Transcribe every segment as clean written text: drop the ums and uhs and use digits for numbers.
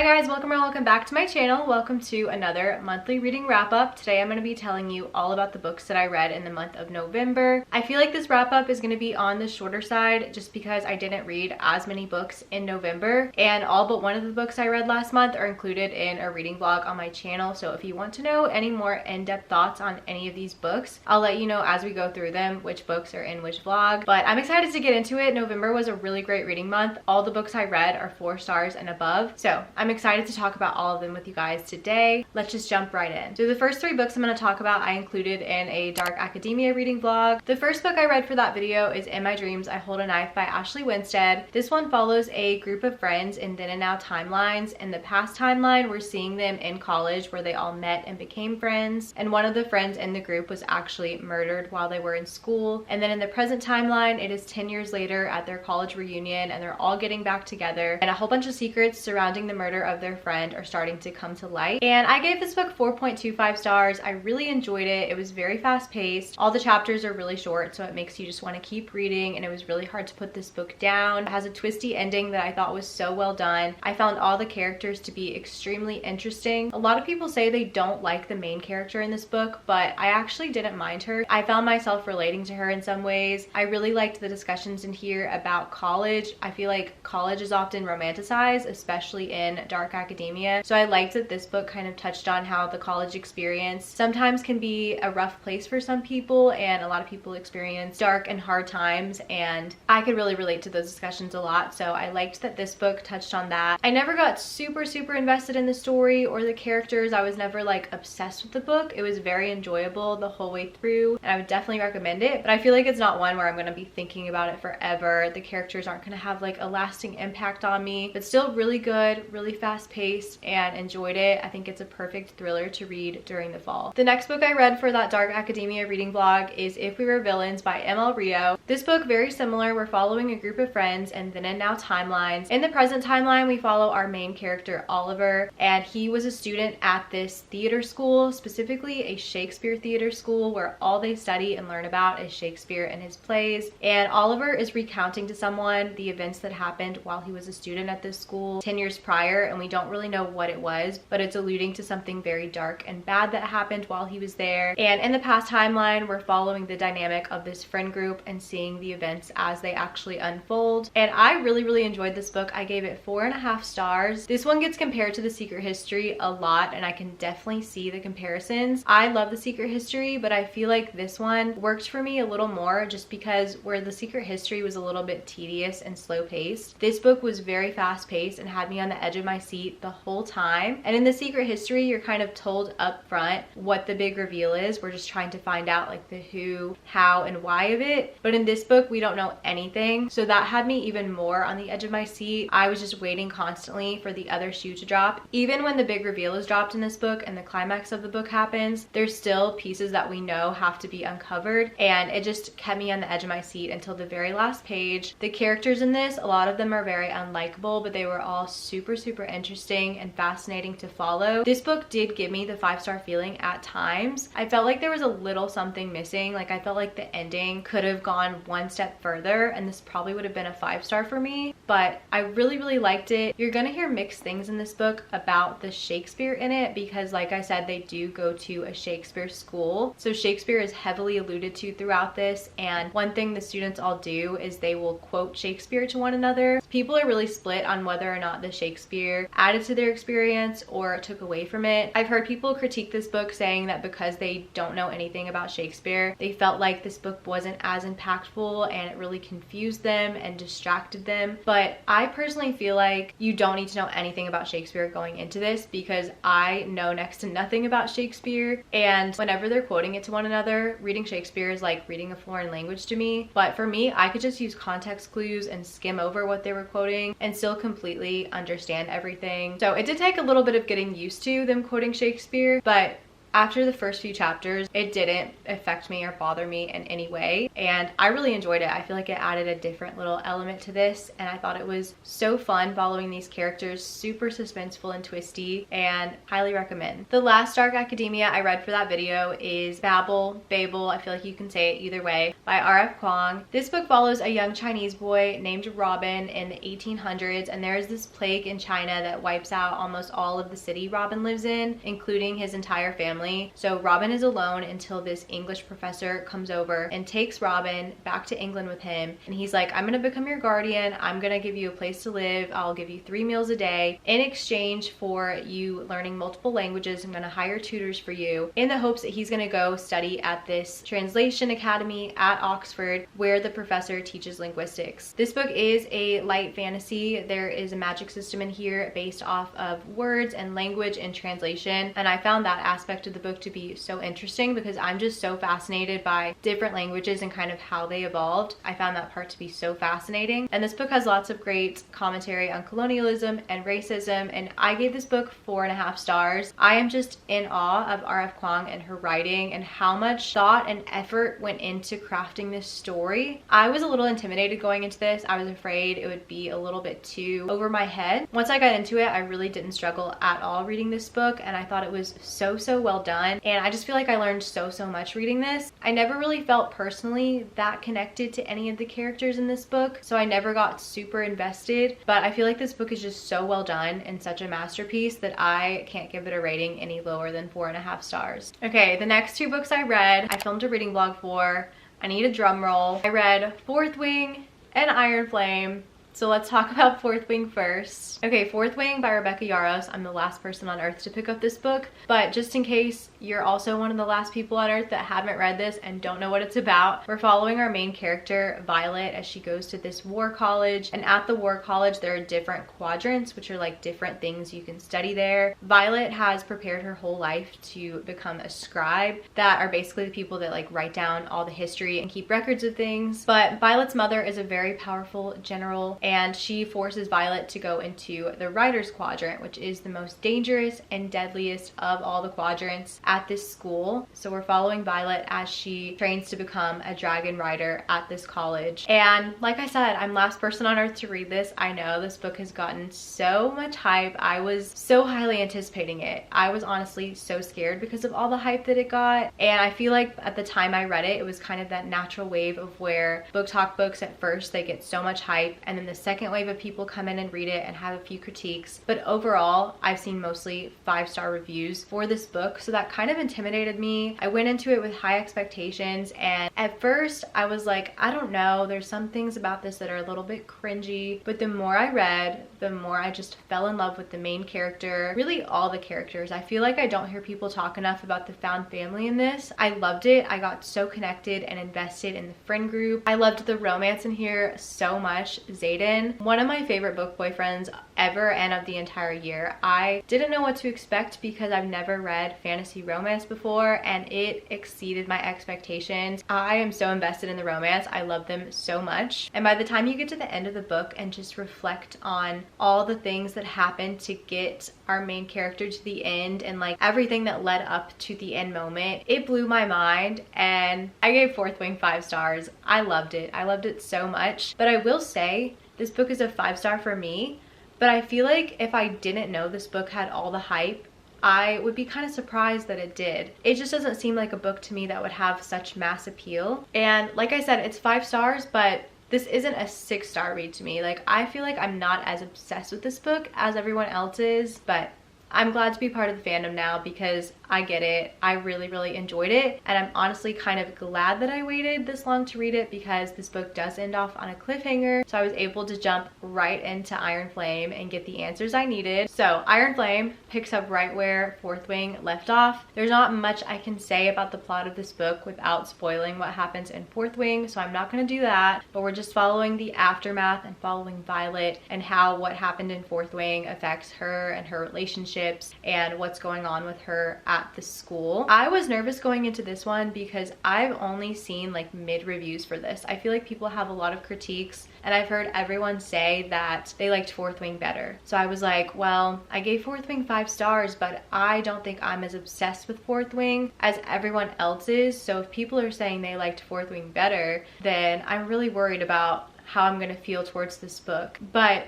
Hi guys, welcome back to my channel. Welcome to another monthly reading wrap-up. Today I'm going to be telling you all about the books that I read in the month of November. I feel like this wrap-up is going to be on the shorter side just because I didn't read as many books in November, and all but one of the books I read last month are included in a reading vlog on my channel. So if you want to know any more in-depth thoughts on any of these books, I'll let you know as we go through them which books are in which vlog. But I'm excited to get into it. November was a really great reading month. All the books I read are 4 stars and above, so I'm excited to talk about all of them with you guys today. Let's just jump right in. So the first 3 books I'm going to talk about I included in a Dark Academia reading vlog. The first book I read for that video is In My Dreams I Hold a Knife by Ashley Winstead. This one follows a group of friends in then and now timelines. In the past timeline, we're seeing them in college where they all met and became friends, and one of the friends in the group was actually murdered while they were in school. And then in the present timeline, it is 10 years later at their college reunion and they're all getting back together, and a whole bunch of secrets surrounding the murder of their friend are starting to come to light. And I gave this book 4.25 stars. I really enjoyed it. It was very fast paced. All the chapters are really short, so it makes you just want to keep reading, and it was really hard to put this book down. It has a twisty ending that I thought was so well done. I found all the characters to be extremely interesting. A lot of people say they don't like the main character in this book, but I actually didn't mind her. I found myself relating to her in some ways. I really liked the discussions in here about college. I feel like college is often romanticized, especially in Dark Academia. So I liked that this book kind of touched on how the college experience sometimes can be a rough place for some people, and a lot of people experience dark and hard times, and I could really relate to those discussions a lot. So I liked that this book touched on that. I never got super invested in the story or the characters. I was never like obsessed with the book. It was very enjoyable the whole way through, and I would definitely recommend it, but I feel like it's not one where I'm going to be thinking about it forever. The characters aren't going to have like a lasting impact on me, but still really good, really fast paced, and enjoyed it. I think it's a perfect thriller to read during the fall. The next book I read for that Dark Academia reading vlog is If We Were Villains by ML Rio. This book, very similar. We're following a group of friends and then and now timelines. In the present timeline, we follow our main character Oliver, and he was a student at this theater school, specifically a Shakespeare theater school, where all they study and learn about is Shakespeare and his plays. And Oliver is recounting to someone the events that happened while he was a student at this school 10 years prior, and we don't really know what it was, but it's alluding to something very dark and bad that happened while he was there. And in the past timeline, we're following the dynamic of this friend group and seeing the events as they actually unfold. And I really enjoyed this book. I gave it 4.5 stars. This one gets compared to The Secret History a lot, and I can definitely see the comparisons. I love The Secret History, but I feel like this one worked for me a little more just because where The Secret History was a little bit tedious and slow paced, this book was very fast paced and had me on the edge of my seat the whole time. And in The Secret History, you're kind of told up front what the big reveal is. We're just trying to find out like the who, how, and why of it. But in this book, we don't know anything. So that had me even more on the edge of my seat. I was just waiting constantly for the other shoe to drop. Even when the big reveal is dropped in this book and the climax of the book happens, there's still pieces that we know have to be uncovered. And it just kept me on the edge of my seat until the very last page. The characters in this, a lot of them are very unlikable, but they were all super interesting and fascinating to follow. This book did give me the 5-star feeling at times. I felt like there was a little something missing. Like I felt like the ending could have gone one step further, and this probably would have been a 5-star for me, but I really liked it. You're gonna hear mixed things in this book about the Shakespeare in it because like I said, they do go to a Shakespeare school. So Shakespeare is heavily alluded to throughout this, and one thing the students all do is they will quote Shakespeare to one another. People are really split on whether or not the Shakespeare added to their experience or took away from it. I've heard people critique this book saying that because they don't know anything about Shakespeare, they felt like this book wasn't as impactful and it really confused them and distracted them. But I personally feel like you don't need to know anything about Shakespeare going into this, because I know next to nothing about Shakespeare, and whenever they're quoting it to one another, reading Shakespeare is like reading a foreign language to me. But for me, I could just use context clues and skim over what they were quoting and still completely understand everything. So it did take a little bit of getting used to them quoting Shakespeare, but After the first few chapters, it didn't affect me or bother me in any way, and I really enjoyed it. I feel like it added a different little element to this, and I thought it was so fun following these characters, super suspenseful and twisty, and highly recommend. The last dark academia I read for that video is Babble Babel, I feel like you can say it either way, by R.F. Kuang. This book follows a young Chinese boy named Robin in the 1800s, and there is this plague in China that wipes out almost all of the city Robin lives in, including his entire family. So Robin is alone until this English professor comes over and takes Robin back to England with him, and he's like, I'm gonna become your guardian, I'm gonna give you a place to live, I'll give you 3 meals a day in exchange for you learning multiple languages. I'm gonna hire tutors for you, in the hopes that he's gonna go study at this translation academy at Oxford where the professor teaches linguistics. This book is a light fantasy. There is a magic system in here based off of words and language and translation, and I found that aspect of the book to be so interesting because I'm just so fascinated by different languages and kind of how they evolved. I found that part to be so fascinating, and this book has lots of great commentary on colonialism and racism, and I gave this book 4.5 stars. I am just in awe of R.F. Kuang and her writing and how much thought and effort went into crafting this story. I was a little intimidated going into this. I was afraid it would be a little bit too over my head. Once I got into it, I really didn't struggle at all reading this book, and I thought it was so well done, and I just feel like I learned so much reading this. I never really felt personally that connected to any of the characters in this book, so I never got super invested, but I feel like this book is just so well done and such a masterpiece that I can't give it a rating any lower than 4.5 stars. Okay, the next 2 books I read, I filmed a reading vlog for. I need a drum roll. I read Fourth Wing and Iron Flame. So let's talk about Fourth Wing first. Okay, Fourth Wing by Rebecca Yarros. I'm the last person on earth to pick up this book, but just in case you're also one of the last people on earth that haven't read this and don't know what it's about, we're following our main character, Violet, as she goes to this war college, and at the war college there are different quadrants, which are like different things you can study there. Violet has prepared her whole life to become a scribe, that are basically the people that like write down all the history and keep records of things, but Violet's mother is a very powerful general, and she forces Violet to go into the writer's quadrant, which is the most dangerous and deadliest of all the quadrants at this school. So we're following Violet as she trains to become a dragon rider at this college. And like I said, I'm last person on earth to read this. I know this book has gotten so much hype. I was so highly anticipating it. I was honestly so scared because of all the hype that it got, and I feel like at the time I read it, it was kind of that natural wave of where book talk books at first, they get so much hype, and then the second wave of people come in and read it and have a few critiques. But overall, I've seen mostly 5-star reviews for this book, so that kind of intimidated me. I went into it with high expectations, and at first I was like, I don't know, there's some things about this that are a little bit cringy, but the more I read, the more I just fell in love with the main character, really all the characters. I feel like I don't hear people talk enough about the found family in this. I loved it. I got so connected and invested in the friend group. I loved the romance in here so much. Zayden, one of my favorite book boyfriends ever and of the entire year. I didn't know what to expect because I've never read fantasy romance before, and it exceeded my expectations. I am so invested in the romance. I love them so much. And by the time you get to the end of the book and just reflect on all the things that happened to get our main character to the end and like everything that led up to the end moment, it blew my mind, and I gave Fourth Wing 5 stars. I loved it. I loved it so much. But I will say this book is a 5-star for me, but I feel like if I didn't know this book had all the hype, I would be kind of surprised that it did. It just doesn't seem like a book to me that would have such mass appeal. And like I said, it's 5 stars, but this isn't a 6-star read to me. Like, I feel like I'm not as obsessed with this book as everyone else is, but I'm glad to be part of the fandom now because I get it. I really enjoyed it, and I'm honestly kind of glad that I waited this long to read it because this book does end off on a cliffhanger, so I was able to jump right into Iron Flame and get the answers I needed. So Iron Flame picks up right where Fourth Wing left off. There's not much I can say about the plot of this book without spoiling what happens in Fourth Wing, so I'm not going to do that, but we're just following the aftermath and following Violet and how what happened in Fourth Wing affects her and her relationship friendships and what's going on with her at the school. I was nervous going into this one because I've only seen like mid reviews for this. I feel like people have a lot of critiques, and I've heard everyone say that they liked Fourth Wing better. So I was like, well, I gave Fourth Wing 5 stars, but I don't think I'm as obsessed with Fourth Wing as everyone else is. So if people are saying they liked Fourth Wing better, then I'm really worried about how I'm gonna feel towards this book. But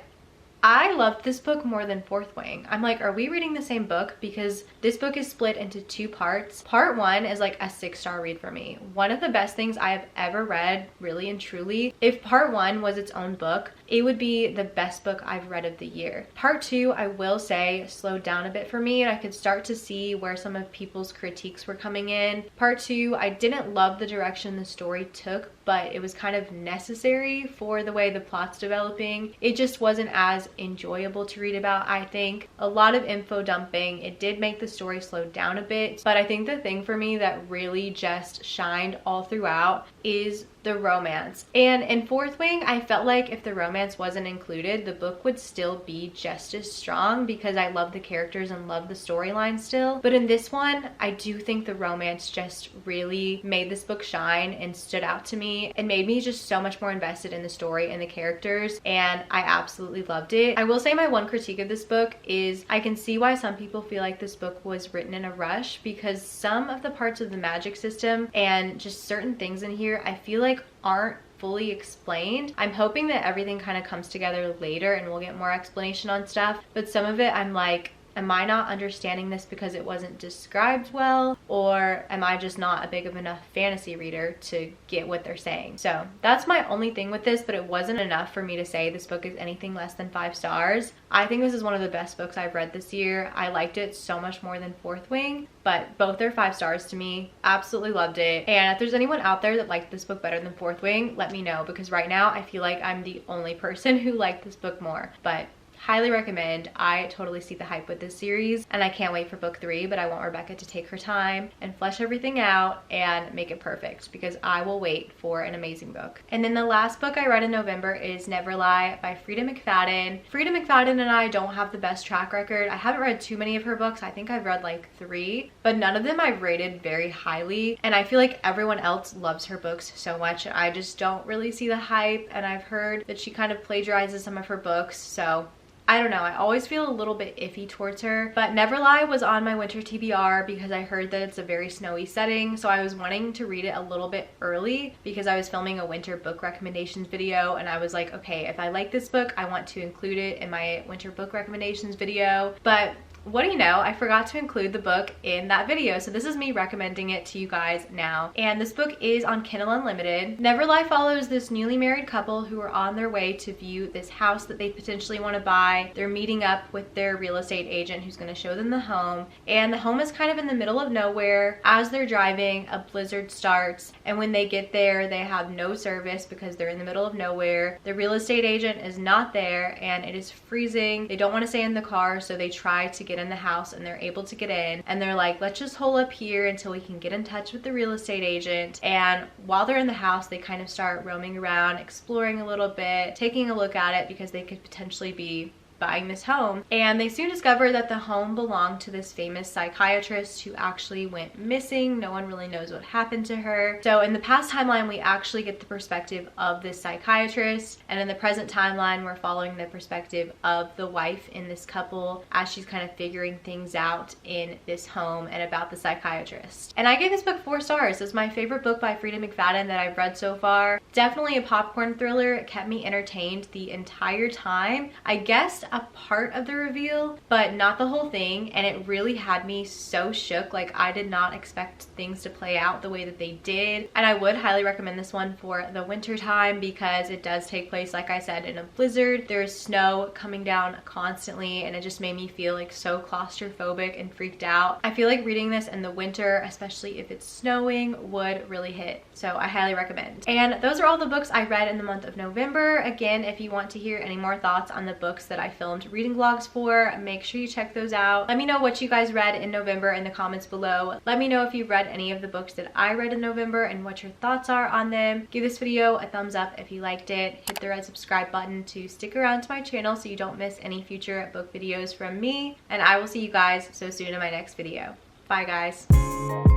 I loved this book more than Fourth Wing. I'm like, are we reading the same book? Because this book is split into 2 parts. Part 1 is like a 6-star read for me. One of the best things I have ever read, really and truly. If part 1 was its own book, it would be the best book I've read of the year. Part 2, I will say, slowed down a bit for me, and I could start to see where some of people's critiques were coming in. Part 2, I didn't love the direction the story took, but it was kind of necessary for the way the plot's developing. It just wasn't as enjoyable to read about, I think. A lot of info dumping. It did make the story slow down a bit, but I think the thing for me that really just shined all throughout is the romance. And in Fourth Wing, I felt like if the romance wasn't included, the book would still be just as strong because I love the characters and love the storyline still. But in this one, I do think the romance just really made this book shine and stood out to me and made me just so much more invested in the story and the characters, and I absolutely loved it. I will say my one critique of this book is I can see why some people feel like this book was written in a rush, because some of the parts of the magic system and just certain things in here I feel like aren't fully explained. I'm hoping that everything kind of comes together later and we'll get more explanation on stuff, but some of it I'm like, am I not understanding this because it wasn't described well, or am I just not a big of enough fantasy reader to get what they're saying? So that's my only thing with this, but it wasn't enough for me to say this book is anything less than 5 stars. I think this is one of the best books I've read this year. I liked it so much more than Fourth Wing, but both are 5 stars to me. Absolutely loved it. And if there's anyone out there that liked this book better than Fourth Wing, let me know, because right now I feel like I'm the only person who liked this book more. But highly recommend. I totally see the hype with this series, and I can't wait for book 3, but I want Rebecca to take her time and flesh everything out and make it perfect, because I will wait for an amazing book. And then the last book I read in November is Never Lie by Frida McFadden. Frida McFadden and I don't have the best track record. I haven't read too many of her books. I think I've read like 3, but none of them I've rated very highly, and I feel like everyone else loves her books so much. I just don't really see the hype, and I've heard that she kind of plagiarizes some of her books, so I don't know, I always feel a little bit iffy towards her. But Never Lie was on my winter TBR because I heard that it's a very snowy setting, so I was wanting to read it a little bit early because I was filming a winter book recommendations video, and I was like, okay, if I like this book, I want to include it in my winter book recommendations video. But what do you know, I forgot to include the book in that video, so this is me recommending it to you guys now. And this book is on Kindle Unlimited. Never Lie follows this newly married couple who are on their way to view this house that they potentially want to buy. They're meeting up with their real estate agent who's going to show them the home, and the home is kind of in the middle of nowhere. As they're driving, a blizzard starts, and when they get there, they have no service because they're in the middle of nowhere. The real estate agent is not there, and it is freezing. They don't want to stay in the car, so they try to get in the house, and they're able to get in, and they're like, let's just hole up here until we can get in touch with the real estate agent. And while they're in the house, they kind of start roaming around, exploring a little bit, taking a look at it because they could potentially be buying this home, and they soon discover that the home belonged to this famous psychiatrist who actually went missing. No one really knows what happened to her. So in the past timeline, we actually get the perspective of this psychiatrist, and in the present timeline, we're following the perspective of the wife in this couple as she's kind of figuring things out in this home and about the psychiatrist. And I gave this book 4 stars. It's my favorite book by Frida McFadden that I've read so far. Definitely a popcorn thriller. It kept me entertained the entire time. I guessed a part of the reveal, but not the whole thing, and it really had me so shook. Like, I did not expect things to play out the way that they did, and I would highly recommend this one for the winter time because it does take place, like I said, in a blizzard. There's snow coming down constantly, and it just made me feel like so claustrophobic and freaked out. I feel like reading this in the winter, especially if it's snowing, would really hit, so I highly recommend. And those are all the books I read in the month of November. Again, if you want to hear any more thoughts on the books that I filmed reading vlogs for. Make sure you check those out. Let me know what you guys read in November in the comments below. Let me know if you've read any of the books that I read in November and what your thoughts are on them. Give this video a thumbs up if you liked it. Hit the red subscribe button to stick around to my channel so you don't miss any future book videos from me. And I will see you guys so soon in my next video. Bye guys.